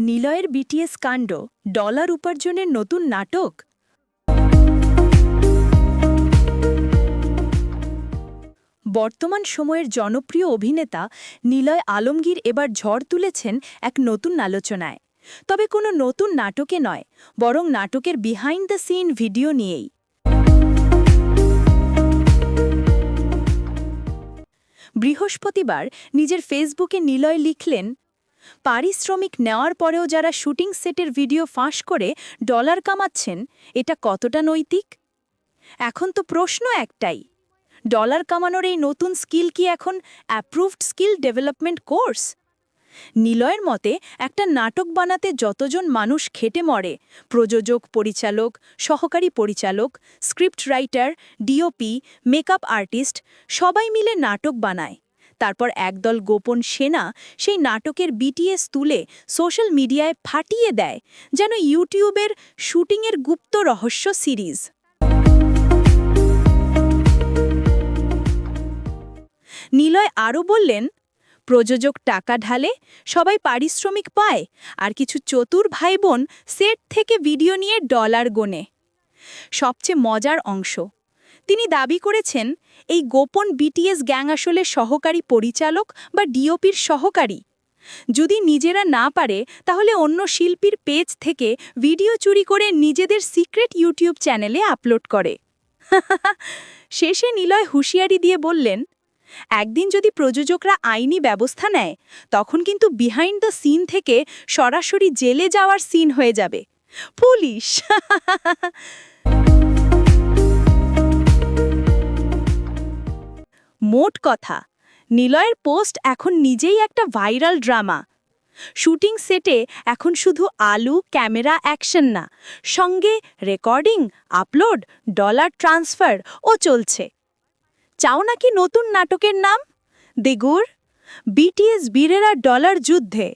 নিলয়ের বিটিএস কাণ্ড ডলার উপার্জনের নতুন নাটক। বর্তমান সময়ের জনপ্রিয় অভিনেতা নিলয় আলমগীর এবার ঝড় তুলেছেন এক নতুন আলোচনায়। তবে কোনো নতুন নাটকে নয়, বরং নাটকের বিহাইন্ড দ্য সিন ভিডিও নিয়েই। বৃহস্পতিবার নিজের ফেসবুকে নিলয় লিখলেন, পারিশ্রমিক নেওয়ার পরেও যারা শুটিং সেটের ভিডিও ফাঁস করে ডলার কামাচ্ছেন, এটা কতটা নৈতিক? এখন তো প্রশ্ন একটাই, ডলার কামানোর এই নতুন স্কিল কি এখন অ্যাপ্রুভড স্কিল ডেভেলপমেন্ট কোর্স? নিলয়ের মতে একটা নাটক বানাতে যতজন মানুষ খেটে মরে, প্রযোজক, পরিচালক, সহকারী পরিচালক, script writer, DOP, makeup artist সবাই মিলে নাটক বানায়। তারপর একদল গোপন সেনা সেই নাটকের বিটিএস তুলে সোশ্যাল মিডিয়ায় ফাটিয়ে দেয়, যেন ইউটিউবের শুটিংয়ের গুপ্ত রহস্য সিরিজ। নিলয় আরও বললেন, প্রযোজক টাকা ঢালে, সবাই পারিশ্রমিক পায়, আর কিছু চতুর ভাইবোন সেট থেকে ভিডিও নিয়ে ডলার গোনে। সবচেয়ে মজার অংশ, তিনি দাবি করেছেন এই গোপন বিটিএস গ্যাং আসলে সহকারী পরিচালক বা ডিওপির সহকারী। যদি নিজেরা না পারে, তাহলে অন্য শিল্পীর পেজ থেকে ভিডিও চুরি করে নিজেদের সিক্রেট ইউটিউব চ্যানেলে আপলোড করে। শেষে নিলয় হুঁশিয়ারি দিয়ে বললেন, একদিন যদি প্রযোজকরা আইনি ব্যবস্থা নেয়, তখন কিন্তু বিহাইন্ড দ্য সিন থেকে সরাসরি জেলে যাওয়ার সিন হয়ে যাবে। পুলিশ! মোট কথা, নিলয়ের পোস্ট এখন নিজেই একটা ভাইরাল ড্রামা। শুটিং সেটে এখন শুধু আলু, ক্যামেরা, অ্যাকশন না, সঙ্গে রেকর্ডিং, আপলোড, ডলার ট্রান্সফার ও চলছে। চাও নাকি নতুন নাটকের নাম দেগুর? বিটিএস বীরেরা ডলার যুদ্ধে।